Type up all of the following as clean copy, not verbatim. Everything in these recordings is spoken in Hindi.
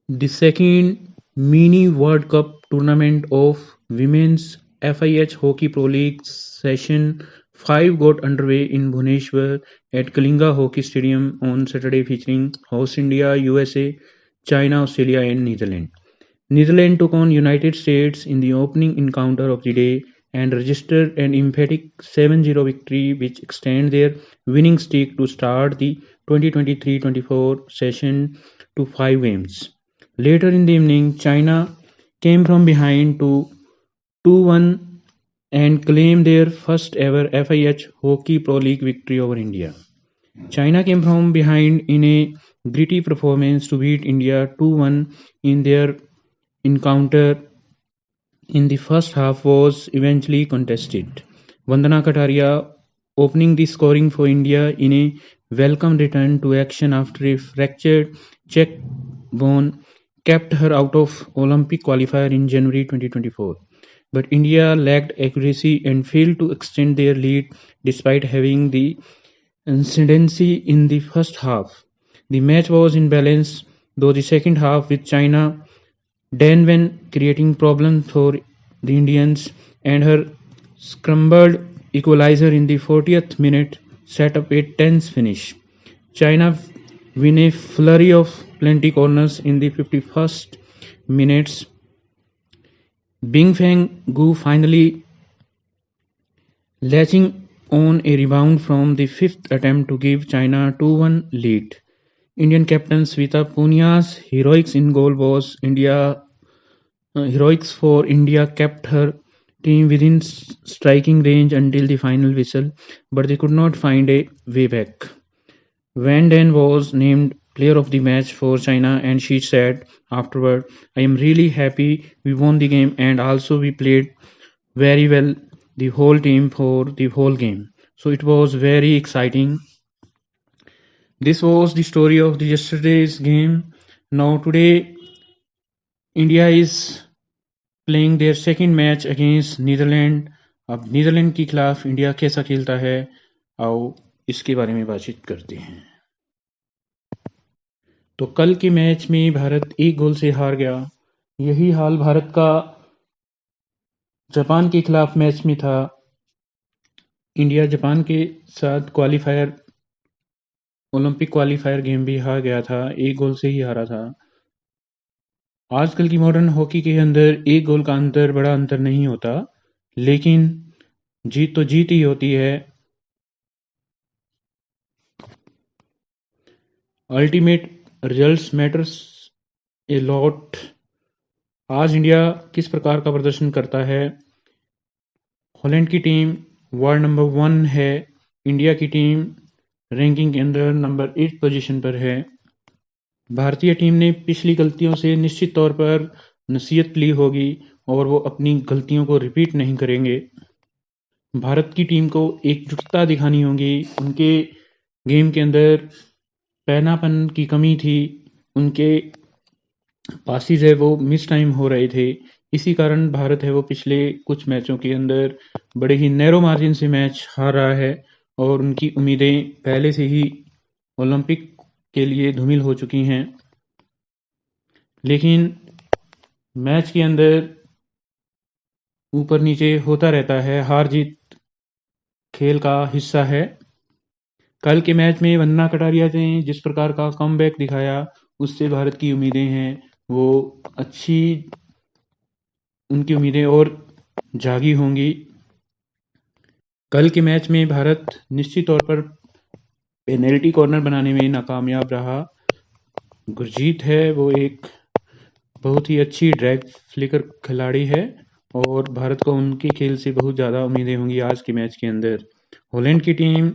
The second mini World Cup tournament of Women's FIH Hockey Pro League Session 5 got underway in Bhubaneswar at Kalinga Hockey Stadium on Saturday, featuring host India, USA, China, Australia and Netherlands. Netherlands took on United States in the opening encounter of the day and registered an emphatic 7-0 victory, which extended their winning streak to start the 2023-24 session to 5 games. Later in the evening, China came from behind to 2-1 and claimed their first ever FIH Hockey Pro League victory over India. China came from behind in a gritty performance to beat India 2-1 in their encounter in the first half was eventually contested. Vandana Kataria opening the scoring for India in a welcome return to action after a fractured cheekbone kept her out of Olympic qualifier in January 2024. But India lacked accuracy and failed to extend their lead despite having the ascendancy in the first half. The match was in balance, though the second half with China Dan Wen creating problems for the Indians, and her scrambled equalizer in the 40th minute set up a tense finish. China win a flurry of plenty corners in the 51st minutes. Bingfeng Gu finally latching on a rebound from the fifth attempt to give China 2-1 lead. Indian captain Sveta Punia's heroics in goal was heroics for India kept her team within striking range until the final whistle, but they could not find a way back. Van Den was named player of the match for China, and she said afterward, I am really happy we won the game, and also we played very well, the whole team, for the whole game. So it was very exciting. This was the story of the yesterday's game. Now today India is playing their second match against Netherlands. अब नीदरलैंड के खिलाफ इंडिया कैसा खेलता है, आओ इसके बारे में बातचीत करते हैं. तो कल के मैच में भारत एक गोल से हार गया. यही हाल भारत का जापान के खिलाफ मैच में था. इंडिया जापान के साथ ओलंपिक क्वालिफायर गेम भी हार गया था, एक गोल से ही हारा था. आजकल की मॉडर्न हॉकी के अंदर एक गोल का अंतर बड़ा अंतर नहीं होता, लेकिन जीत तो जीत ही होती है. Ultimate results matters a lot. आज इंडिया किस प्रकार का प्रदर्शन करता है. हॉलैंड की टीम वर्ल्ड नंबर 1 है. इंडिया की टीम रैंकिंग के अंदर नंबर 8 पोजीशन पर है. भारतीय टीम ने पिछली गलतियों से निश्चित तौर पर नसीहत ली होगी और वो अपनी गलतियों को रिपीट नहीं करेंगे. भारत की टीम को एकजुटता दिखानी होगी. उनके गेम के अंदर पैनापन की कमी थी. उनके पासिस है वो मिस टाइम हो रहे थे. इसी कारण भारत है वो पिछले कुछ मैचों के अंदर बड़े ही नैरो मार्जिन से मैच हार रहा है और उनकी उम्मीदें पहले से ही ओलंपिक के लिए धूमिल हो चुकी हैं. लेकिन मैच के अंदर ऊपर नीचे होता रहता है. हार जीत खेल का हिस्सा है. कल के मैच में वंदना कटारिया ने जिस प्रकार का कमबैक दिखाया, उससे भारत की उम्मीदें हैं वो अच्छी, उनकी उम्मीदें और जागी होंगी. कल के मैच में भारत निश्चित तौर पर पेनल्टी कॉर्नर बनाने में नाकामयाब रहा. गुरजीत है वो एक बहुत ही अच्छी ड्रैग फ्लिकर खिलाड़ी है और भारत को उनके खेल से बहुत ज़्यादा उम्मीदें होंगी आज के मैच के अंदर. हॉलैंड की टीम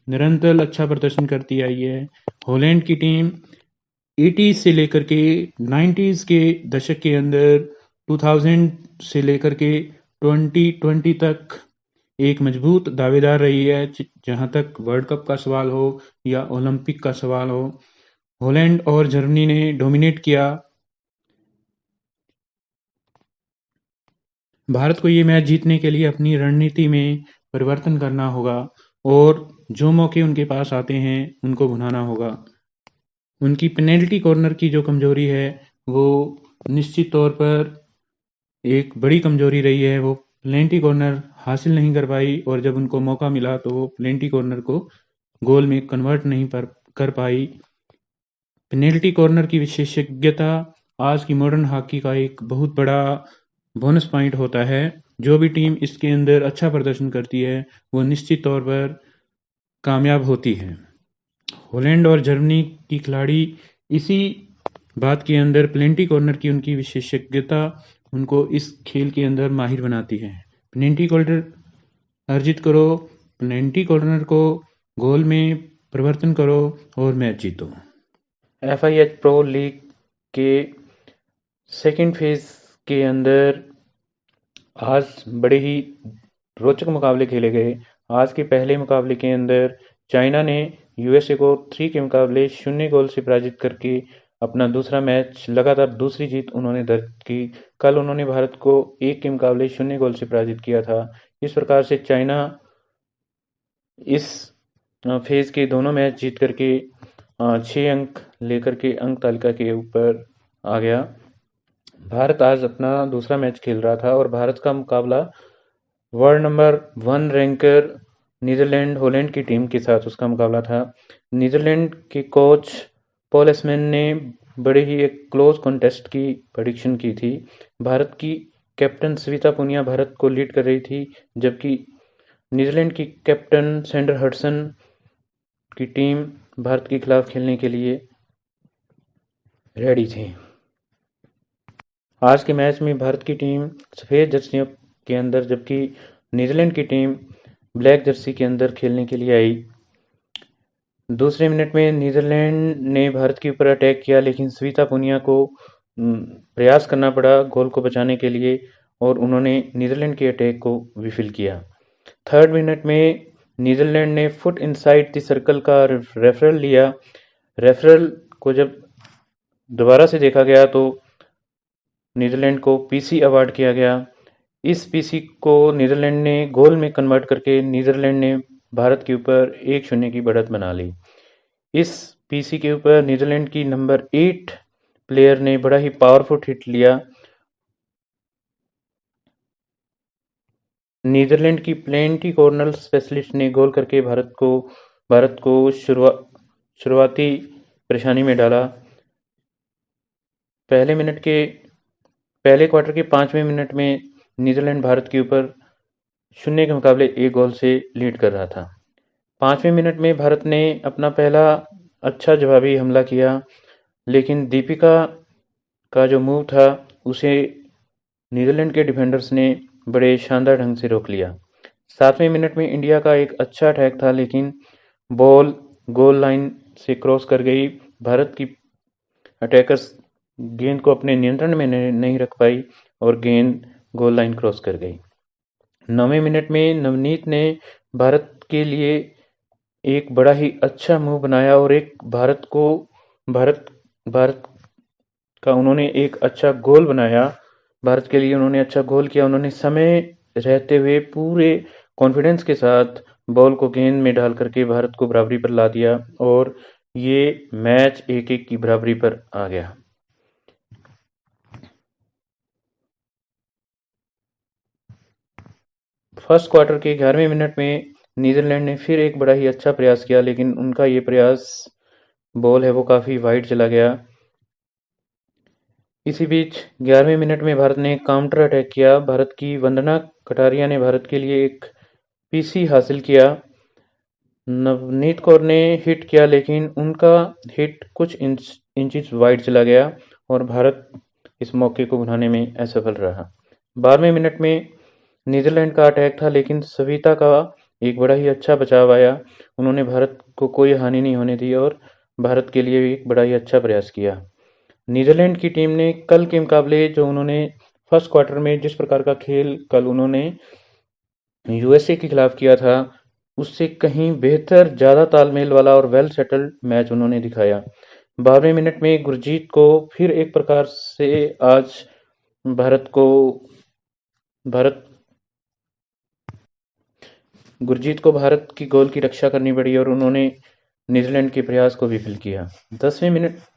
निरंतर अच्छा प्रदर्शन करती आई है. हॉलैंड की टीम 80s से लेकर के 90s के दशक के अंदर 2000 से लेकर के 2020 तक एक मजबूत दावेदार रही है. जहां तक वर्ल्ड कप का सवाल हो या ओलंपिक का सवाल हो, हॉलैंड और जर्मनी ने डोमिनेट किया. भारत को ये मैच जीतने के लिए अपनी रणनीति में परिवर्तन करना होगा और जो मौके उनके पास आते हैं उनको भुनाना होगा. उनकी पेनल्टी कॉर्नर की जो कमजोरी है वो निश्चित तौर पर एक बड़ी कमजोरी रही है। वो प्लेंटी कॉर्नर हासिल नहीं कर पाई और जब उनको मौका मिला तो वो प्लेंटी कॉर्नर को गोल में कन्वर्ट नहीं कर पाई। पेनल्टी कॉर्नर की विशेषज्ञता आज की मॉडर्न हॉकी का एक बहुत बड़ा बोनस पॉइंट होता है। जो भी टीम इसके अंदर अच्छा प्रदर्शन करती है वो निश्चित तौर पर कामयाब होती है। हॉलैंड और जर्मनी की खिलाड़ी इसी बात के अंदर पेनल्टी कॉर्नर की उनकी विशेषज्ञता उनको इस खेल के अंदर माहिर बनाती है। पेनल्टी कॉर्नर अर्जित करो, पेनल्टी कॉर्नर को गोल में परिवर्तन करो और मैच जीतो। FIH प्रो लीग के सेकंड फेज के अंदर आज बड़े ही रोचक मुकाबले खेले गए। आज के पहले मुकाबले के अंदर चाइना ने यूएसए को 3 के मुकाबले 0 गोल से पराजित करके अपना दूसरा मैच लगातार दूसरी जीत उन्होंने दर्ज की। कल उन्होंने भारत को 1 के मुकाबले 0 गोल से पराजित किया था। इस प्रकार से चाइना इस फेज के दोनों मैच जीत करके 6 अंक लेकर के अंक तालिका के ऊपर आ गया। भारत आज अपना दूसरा मैच खेल रहा था और भारत का मुकाबला world number 1 ranker Netherlands Holland की टीम के साथ उसका मुकाबला था। नीदरलैंड के कोच पॉल एसमैन ने बड़े ही एक क्लोज कॉन्टेस्ट की प्रेडिक्शन की थी। भारत की कैप्टन सविता पुनिया भारत को लीड कर रही थी, जबकि न्यूजीलैंड की कैप्टन सैंडर हडसन की टीम भारत के खिलाफ खेलने के लिए रेडी थी। आज के मैच में भारत की टीम सफ़ेद जर्सियों के अंदर, जबकि न्यूजीलैंड की टीम ब्लैक जर्सी के अंदर खेलने के लिए आई। दूसरे मिनट में नीदरलैंड ने भारत के ऊपर अटैक किया, लेकिन सविता पुनिया को प्रयास करना पड़ा गोल को बचाने के लिए और उन्होंने नीदरलैंड के अटैक को विफल किया। थर्ड मिनट में नीदरलैंड ने फुट इनसाइड द सर्कल का रेफरल लिया। रेफरल को जब दोबारा से देखा गया तो नीदरलैंड को पीसी अवार्ड किया गया। इस पीसी को नीदरलैंड ने गोल में कन्वर्ट करके नीदरलैंड ने भारत के ऊपर 1-0 की बढ़त बना ली। इस पीसी के ऊपर नीदरलैंड की नंबर 8 प्लेयर ने बड़ा ही पावरफुल हिट लिया। नीदरलैंड की प्लेंटी कॉर्नर स्पेशलिस्ट ने गोल करके भारत को शुरुआती परेशानी में डाला। पहले क्वार्टर के 5वें मिनट में नीदरलैंड भारत के ऊपर 0 के मुकाबले 1 गोल से लीड कर रहा था। 5वें मिनट में भारत ने अपना पहला अच्छा जवाबी हमला किया, लेकिन दीपिका का जो मूव था उसे नीदरलैंड के डिफेंडर्स ने बड़े शानदार ढंग से रोक लिया। 7वें मिनट में इंडिया का एक अच्छा अटैक था, लेकिन बॉल गोल लाइन से क्रॉस कर गई। भारत की अटैकर्स गेंद को अपने नियंत्रण में नहीं रख पाई और गेंद गोल लाइन क्रॉस कर गई। 9वें मिनट में नवनीत ने भारत के लिए एक बड़ा ही अच्छा मूव बनाया और भारत का उन्होंने एक अच्छा गोल बनाया। भारत के लिए उन्होंने अच्छा गोल किया। उन्होंने समय रहते हुए पूरे कॉन्फिडेंस के साथ बॉल को गेंद में डाल करके भारत को बराबरी पर ला दिया और ये मैच 1-1 की बराबरी पर आ गया। फर्स्ट क्वार्टर के 11वें मिनट में नीदरलैंड ने फिर एक बड़ा ही अच्छा प्रयास किया, लेकिन उनका ये प्रयास बॉल है वो काफ़ी वाइड चला गया। इसी बीच 11वें मिनट में भारत ने काउंटर अटैक किया। भारत की वंदना कटारिया ने भारत के लिए एक पीसी हासिल किया। नवनीत कौर ने हिट किया, लेकिन उनका हिट कुछ इंचेस वाइड चला गया और भारत इस मौके को बनाने में असफल रहा। 12वें मिनट में नीदरलैंड का अटैक था, लेकिन सविता का एक बड़ा ही अच्छा बचाव आया। उन्होंने भारत को कोई हानि नहीं होने दी और भारत के लिए एक बड़ा ही अच्छा प्रयास किया। नीदरलैंड की टीम ने कल के मुकाबले जो उन्होंने फर्स्ट क्वार्टर में जिस प्रकार का खेल कल उन्होंने यूएसए के खिलाफ किया था, उससे कहीं बेहतर, ज़्यादा तालमेल वाला और वेल सेटल्ड मैच उन्होंने दिखाया। 12वें मिनट में गुरजीत को फिर एक प्रकार से आज गुरजीत को भारत की गोल की रक्षा करनी पड़ी और उन्होंने नीदरलैंड के प्रयास को विफल किया।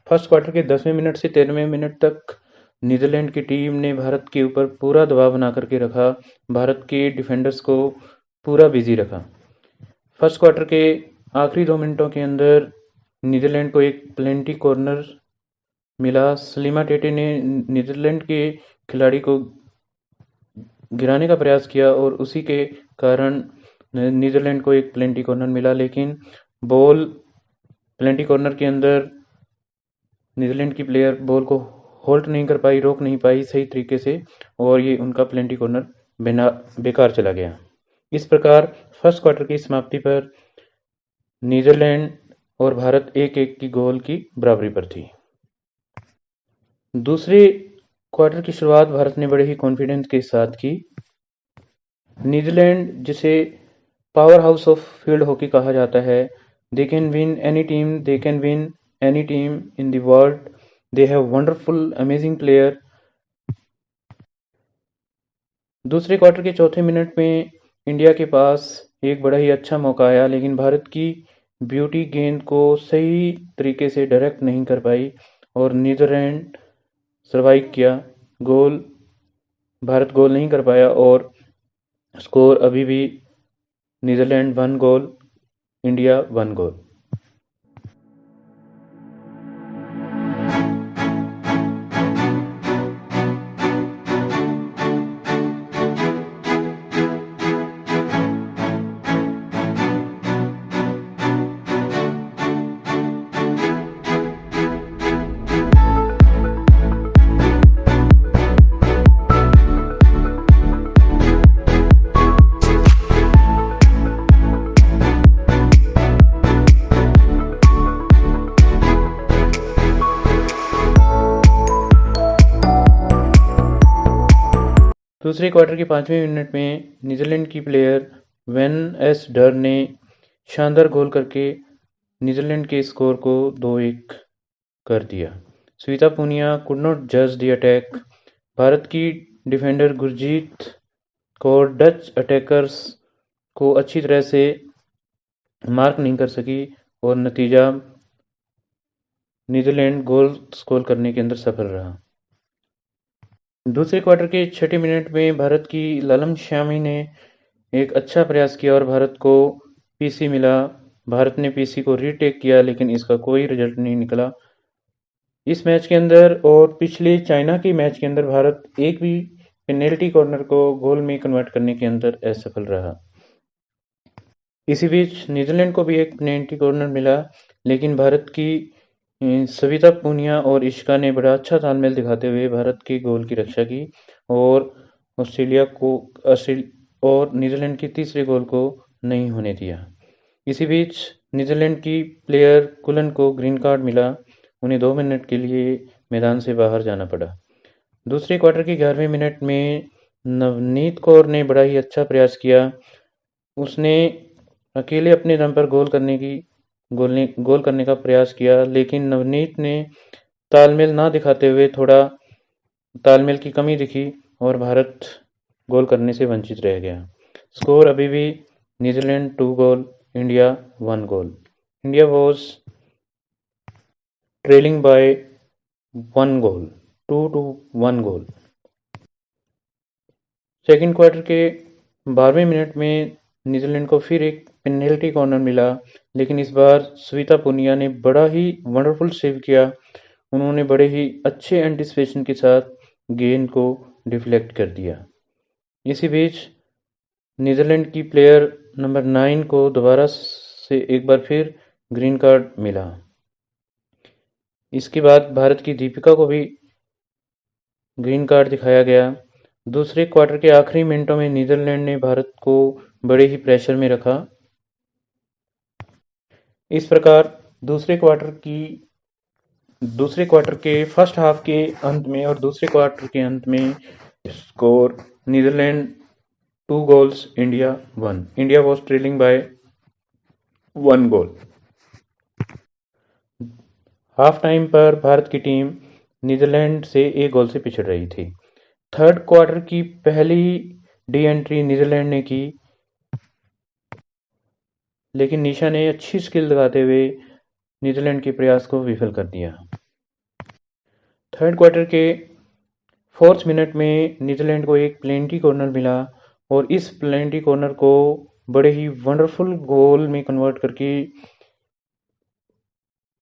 फर्स्ट क्वार्टर के 10वें मिनट से 13वें मिनट तक नीदरलैंड की टीम ने भारत के ऊपर पूरा दबाव बना करके रखा, भारत के डिफेंडर्स को पूरा बिजी रखा। फर्स्ट क्वार्टर के आखिरी 2 मिनटों के अंदर नीदरलैंड को एक प्लेंटी कॉर्नर मिला। सलीमा टेटे ने नीदरलैंड के खिलाड़ी को गिराने का प्रयास किया और उसी के कारण नीदरलैंड को एक प्लेंटी कॉर्नर मिला, लेकिन बॉल प्लेंटी कॉर्नर के अंदर नीदरलैंड की प्लेयर बॉल को होल्ड नहीं कर पाई, रोक नहीं पाई सही तरीके से, और ये उनका प्लेंटी कॉर्नर बेकार चला गया। इस प्रकार फर्स्ट क्वार्टर की समाप्ति पर नीदरलैंड और भारत 1-1 की गोल की बराबरी पर थी। दूसरे क्वार्टर की शुरुआत भारत ने बड़े ही कॉन्फिडेंस के साथ की। नीदरलैंड, जिसे power house of field hockey कहा जाता है, they can win any team in the world. They have wonderful, amazing player. दूसरे क्वार्टर के चौथे मिनट में इंडिया के पास एक बड़ा ही अच्छा मौका आया, लेकिन भारत की ब्यूटी गेंद को सही तरीके से डायरेक्ट नहीं कर पाई और नीदरलैंड सर्वाइव किया। भारत गोल नहीं कर पाया और स्कोर अभी भी नीदरलैंड 1 गोल, इंडिया 1 गोल। दूसरे क्वार्टर के 5वें मिनट में नीदरलैंड की प्लेयर वेन एस डर ने शानदार गोल करके नीदरलैंड के स्कोर को 2-1 कर दिया। स्विता पुनिया कुड नॉट जज द अटैक। भारत की defender Gurjeet Kaur Dutch attackers को अच्छी तरह से मार्क नहीं कर सकी और नतीजा नीदरलैंड गोल स्कोर करने के अंदर सफल रहा। दूसरे क्वार्टर के 6 मिनट में भारत की ललम श्यामी ने एक अच्छा प्रयास किया और भारत को पीसी मिला। भारत ने पीसी को रीटेक किया, लेकिन इसका कोई रिजल्ट नहीं निकला। इस मैच के अंदर और पिछले चाइना के मैच के अंदर भारत एक भी पेनल्टी कॉर्नर को गोल में कन्वर्ट करने के अंदर असफल रहा। इसी बीच नीदरलैंड को भी एक पेनल्टी कॉर्नर मिला, लेकिन भारत की सविता पूनिया और इशिका ने बड़ा अच्छा तालमेल दिखाते हुए भारत के गोल की रक्षा की और नीदरलैंड के तीसरे गोल को नहीं होने दिया। इसी बीच नीदरलैंड की प्लेयर कुलन को ग्रीन कार्ड मिला। उन्हें 2 मिनट के लिए मैदान से बाहर जाना पड़ा। दूसरे क्वार्टर के 11वें मिनट में नवनीत कौर ने बड़ा ही अच्छा प्रयास किया। उसने अकेले अपने दम पर गोल करने का प्रयास किया, लेकिन नवनीत ने तालमेल ना दिखाते हुए थोड़ा तालमेल की कमी दिखी और भारत गोल करने से वंचित रह गया। स्कोर अभी भी Netherlands 2 goal, India 1 goal. India was trailing by 1 goal, 2-1 goal. Second quarter के 12वें मिनट में नीदरलैंड को फिर एक पेनल्टी कॉर्नर मिला, लेकिन इस बार स्विता पुनिया ने बड़ा ही वंडरफुल सेव किया। उन्होंने बड़े ही अच्छे एंटिसिपेशन के साथ गेंद को डिफ्लेक्ट कर दिया। इसी बीच नीदरलैंड की प्लेयर नंबर 9 को दोबारा से एक बार फिर ग्रीन कार्ड मिला। इसके बाद भारत की दीपिका को भी ग्रीन कार्ड दिखाया गया। दूसरे क्वार्टर के आखिरी मिनटों में नीदरलैंड ने भारत को बड़े ही प्रेशर में रखा। इस प्रकार दूसरे क्वार्टर के फर्स्ट हाफ के अंत में और दूसरे क्वार्टर के अंत में score Netherlands 2 goals, India 1। India was trailing by 1 goal. Half time पर भारत की टीम नीदरलैंड से 1 गोल से पिछड़ रही थी। थर्ड क्वार्टर की पहली डी एंट्री नीदरलैंड ने की। लेकिन निशा ने अच्छी स्किल दिखाते हुए नीदरलैंड के प्रयास को विफल कर दिया। थर्ड क्वार्टर के 4th मिनट में नीदरलैंड को एक प्लेंटी कॉर्नर मिला और इस प्लेंटी कॉर्नर को बड़े ही वंडरफुल गोल में कन्वर्ट करके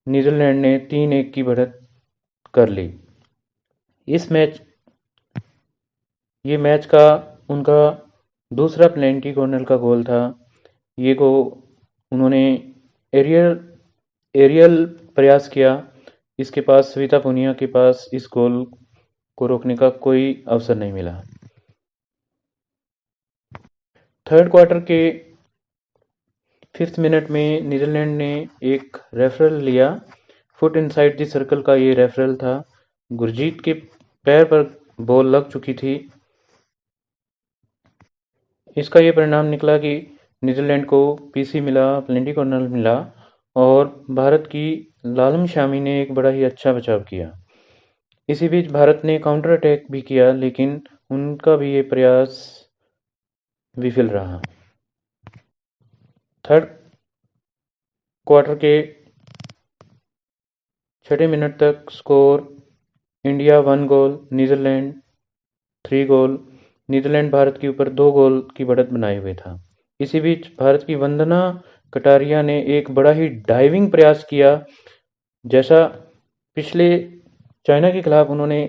नीदरलैंड ने 3-1 की बढ़त कर ली। ये मैच का उनका दूसरा प्लेंटी कॉर्नर का गोल था। ये को उन्होंने एरियल प्रयास किया। इसके पास सविता पुनिया के पास इस गोल को रोकने का कोई अवसर नहीं मिला। थर्ड क्वार्टर के 5th मिनट में नीदरलैंड ने एक रेफरल लिया। फुट इनसाइड द सर्कल का ये रेफरल था। गुरजीत के पैर पर बॉल लग चुकी थी। इसका ये परिणाम निकला कि नीदरलैंड को पीसी मिला, प्लेंटी कॉर्नर मिला और भारत की लालम शामी ने एक बड़ा ही अच्छा बचाव किया। इसी बीच भारत ने काउंटर अटैक भी किया, लेकिन उनका भी ये प्रयास विफल रहा। थर्ड क्वार्टर के 6 मिनट तक स्कोर इंडिया 1 गोल, नीदरलैंड 3 गोल। नीदरलैंड भारत के ऊपर 2 गोल की बढ़त बनाए हुए था। इसी बीच भारत की वंदना कटारिया ने एक बड़ा ही डाइविंग प्रयास किया। जैसा पिछले चाइना के खिलाफ उन्होंने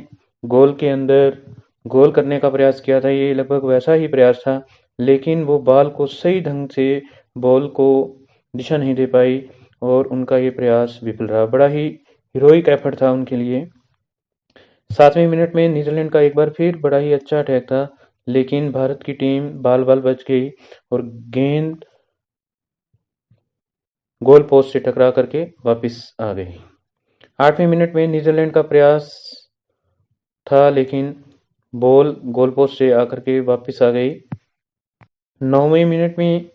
गोल के अंदर गोल करने का प्रयास किया था, ये लगभग वैसा ही प्रयास था, लेकिन वो बॉल को सही ढंग से बॉल को दिशा नहीं दे पाई और उनका ये प्रयास विफल रहा। बड़ा ही हीरोइक एफर्ट था उनके लिए। 7वें मिनट में नीदरलैंड का एक बार फिर बड़ा ही अच्छा अटैक था, लेकिन भारत की टीम बाल बच गई और गेंद गोल पोस्ट से टकरा करके वापस आ गई। 8वें मिनट में नीदरलैंड का प्रयास था, लेकिन बॉल गोल पोस्ट से आकर के वापस आ गई। 9वें मिनट में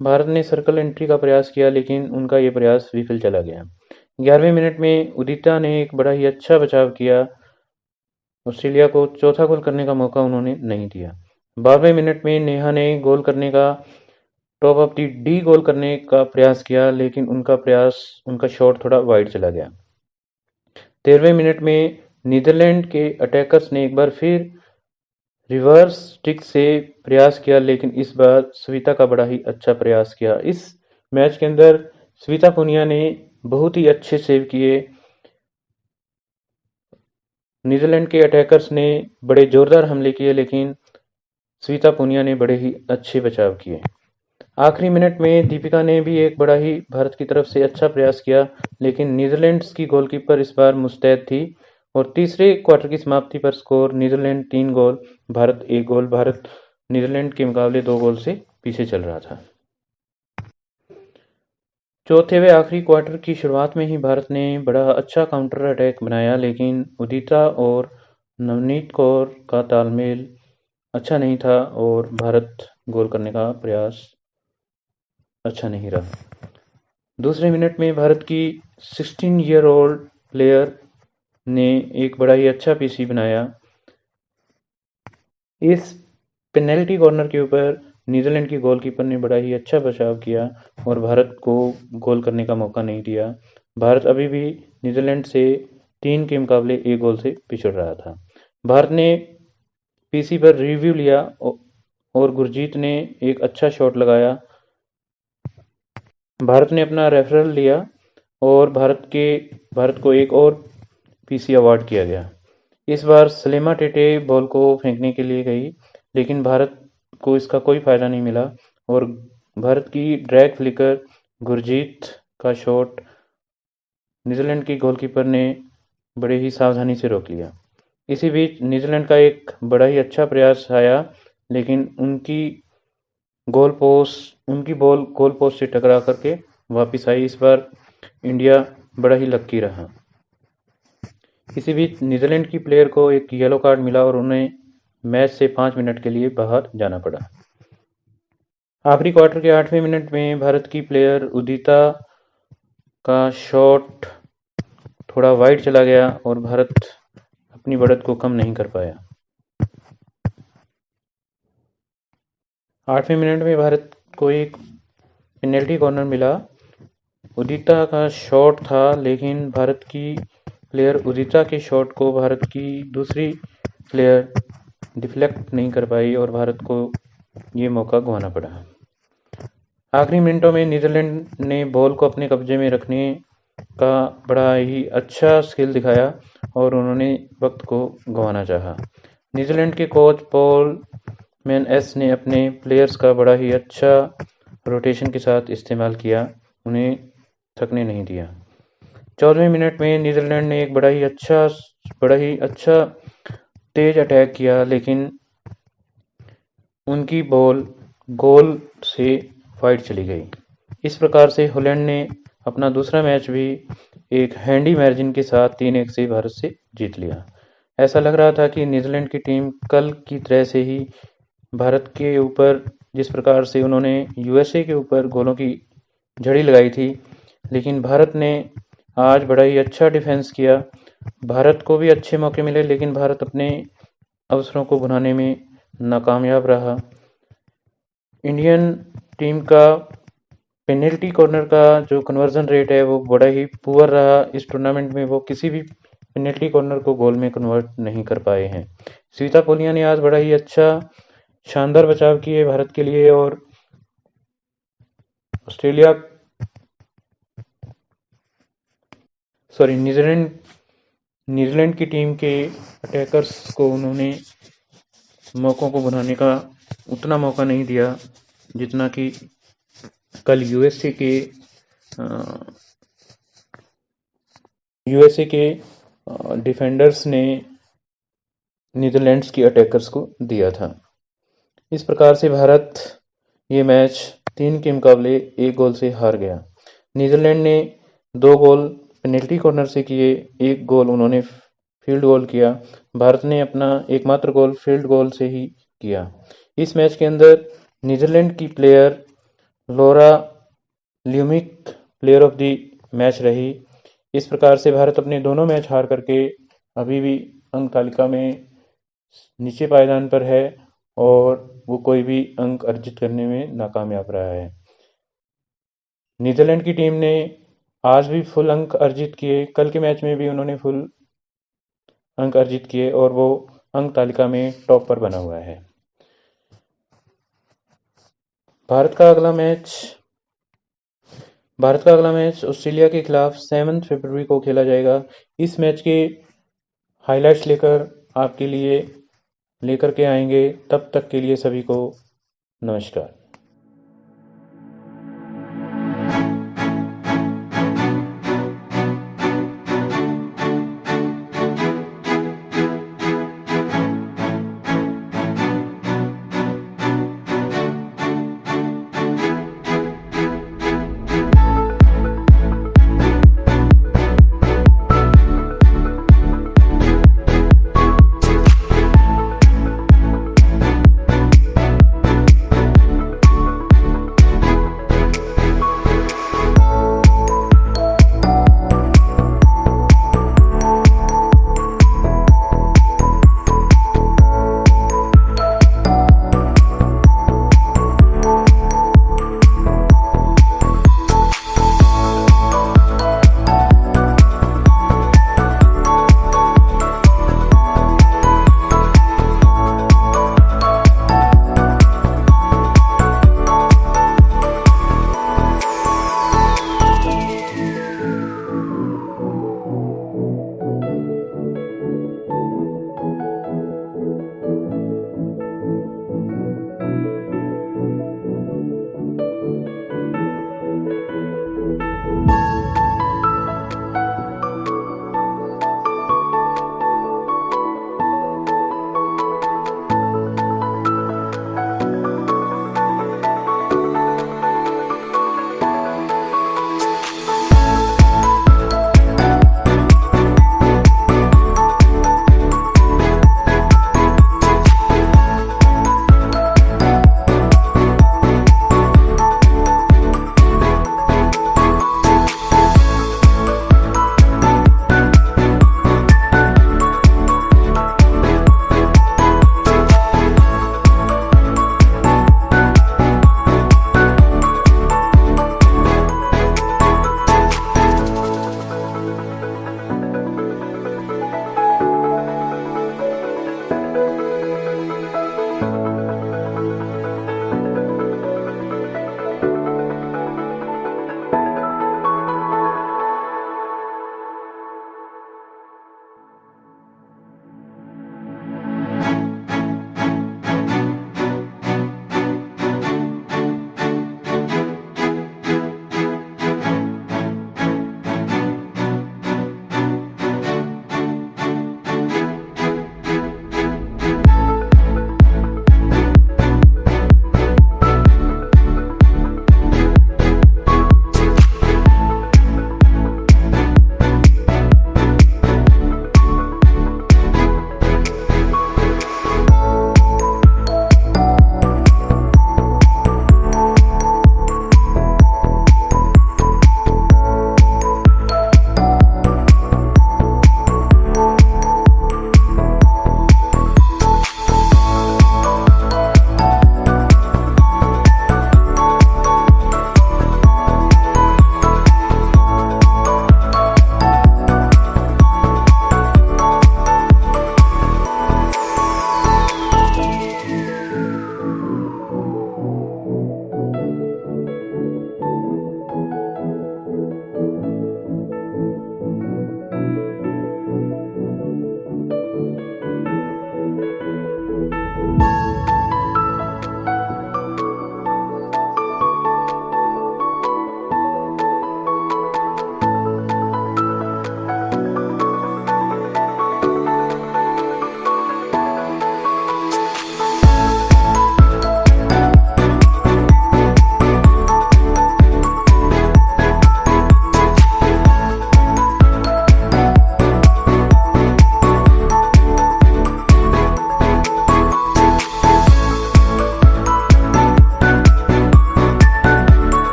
भारत ने सर्कल एंट्री का प्रयास किया, लेकिन उनका ये प्रयास विफल चला गया। 11वें मिनट में उदिता ने एक बड़ा ही अच्छा बचाव किया। ऑस्ट्रेलिया को चौथा गोल करने का मौका उन्होंने नहीं दिया। 12वें मिनट में नेहा ने गोल करने का टॉप ऑफ दी डी गोल करने का प्रयास किया, लेकिन उनका शॉट थोड़ा वाइड चला गया। 13वें मिनट में नीदरलैंड के अटैकर्स ने एक बार फिर रिवर्स स्टिक से प्रयास किया, लेकिन इस बार सविता का बड़ा ही अच्छा प्रयास किया। इस मैच के अंदर सविता पुनिया ने बहुत ही अच्छे सेव किए। नीदरलैंड के अटैकर्स ने बड़े जोरदार हमले किए, लेकिन सविता पुनिया ने बड़े ही अच्छे बचाव किए। आखिरी मिनट में दीपिका ने भी एक बड़ा ही भारत की तरफ से अच्छा प्रयास किया, लेकिन नीदरलैंड्स की गोलकीपर इस बार मुस्तैद थी और तीसरे क्वार्टर की समाप्ति पर स्कोर नीदरलैंड 3 गोल, भारत 1 गोल। भारत नीदरलैंड के मुकाबले 2 गोल से पीछे चल रहा था। चौथे व आखिरी क्वार्टर की शुरुआत में ही भारत ने बड़ा अच्छा काउंटर अटैक बनाया, लेकिन उदिता और नवनीत कौर का तालमेल अच्छा नहीं था और भारत गोल करने का प्रयास अच्छा नहीं रहा। दूसरे मिनट में भारत की 16 ईयर ओल्ड प्लेयर ने एक बड़ा ही अच्छा पीसी बनाया। इस पेनल्टी कॉर्नर के ऊपर नीदरलैंड की गोलकीपर ने बड़ा ही अच्छा बचाव किया और भारत को गोल करने का मौका नहीं दिया। भारत अभी भी नीदरलैंड से 3 के मुकाबले 1 गोल से पिछड़ रहा था। भारत ने पीसी पर रिव्यू लिया और गुरजीत ने एक अच्छा शॉट लगाया। भारत ने अपना रेफरल लिया और भारत को एक और पीसी अवार्ड किया गया। इस बार सलीमा टेटे बॉल को फेंकने के लिए गई, लेकिन भारत को इसका कोई फायदा नहीं मिला और भारत की ड्रैग फ्लिकर गुरजीत का शॉट नीदरलैंड की गोलकीपर ने बड़े ही सावधानी से रोक लिया। इसी बीच नीदरलैंड का एक बड़ा ही अच्छा प्रयास आया, लेकिन उनकी बॉल गोल पोस्ट से टकरा करके वापस आई। इस बार इंडिया बड़ा ही लक्की रहा। इसी बीच नीदरलैंड की प्लेयर को एक येलो कार्ड मिला और उन्हें मैच से 5 मिनट के लिए बाहर जाना पड़ा। आखिरी क्वार्टर के 8वें मिनट में भारत की प्लेयर उदिता का शॉट थोड़ा वाइड चला गया और भारत अपनी बढ़त को कम नहीं कर पाया। 8वें मिनट में भारत को एक पेनल्टी कॉर्नर मिला। उदिता का शॉट था, लेकिन भारत की प्लेयर उदिता के शॉट को भारत की दूसरी प्लेयर डिफ्लेक्ट नहीं कर पाई और भारत को ये मौका गंवाना पड़ा। आखिरी मिनटों में नीदरलैंड ने बॉल को अपने कब्जे में रखने का बड़ा ही अच्छा स्किल दिखाया और उन्होंने वक्त को गंवाना चाहा। नीदरलैंड के कोच पॉल मैन एस ने अपने प्लेयर्स का बड़ा ही अच्छा रोटेशन के साथ इस्तेमाल किया, उन्हें थकने नहीं दिया। 14वें मिनट में नीदरलैंड ने एक बड़ा ही अच्छा तेज अटैक किया, लेकिन उनकी बॉल गोल से वाइड चली गई। इस प्रकार से हॉलैंड ने अपना दूसरा मैच भी एक हैंडी मार्जिन के साथ 3-1 से भारत से जीत लिया। ऐसा लग रहा था कि नीदरलैंड की टीम कल की तरह से ही भारत के ऊपर, जिस प्रकार से उन्होंने यूएसए के ऊपर गोलों की झड़ी लगाई थी, लेकिन भारत ने आज बड़ा ही अच्छा डिफेंस किया। भारत को भी अच्छे मौके मिले, लेकिन भारत अपने अवसरों को बनाने में नाकामयाब रहा। इंडियन टीम का पेनल्टी कॉर्नर का जो कन्वर्जन रेट है वो बड़ा ही पुअर रहा। इस टूर्नामेंट में वो किसी भी पेनल्टी कॉर्नर को गोल में कन्वर्ट नहीं कर पाए हैं। श्वेता पोलिया ने आज बड़ा ही अच्छा शानदार बचाव किए भारत के लिए और न्यूजीलैंड की टीम के अटैकर्स को उन्होंने मौकों को बनाने का उतना मौका नहीं दिया जितना कि कल यूएसए के डिफेंडर्स ने नीदरलैंड्स के अटैकर्स को दिया था। इस प्रकार से भारत ये मैच 3 के मुकाबले 1 गोल से हार गया। नीदरलैंड ने 2 गोल पेनल्टी कॉर्नर से किए, 1 गोल उन्होंने फील्ड गोल किया। भारत ने अपना एकमात्र गोल फील्ड गोल से ही किया। इस मैच के अंदर नीदरलैंड की player Laura Lumik player of the match रही। इस प्रकार से भारत अपने दोनों मैच हार करके अभी भी अंक तालिका में नीचे पायदान पर है और वो कोई भी अंक अर्जित करने में नाकामयाब रहा है। नीदरलैंड की टीम ने आज भी फुल अंक अर्जित किए, कल के मैच में भी उन्होंने फुल अंक अर्जित किए और वो अंक तालिका में टॉप पर बना हुआ है। भारत का अगला मैच ऑस्ट्रेलिया के खिलाफ 7 फरवरी को खेला जाएगा। इस मैच के हाइलाइट्स लेकर आपके लिए लेकर के आएंगे। तब तक के लिए सभी को नमस्कार।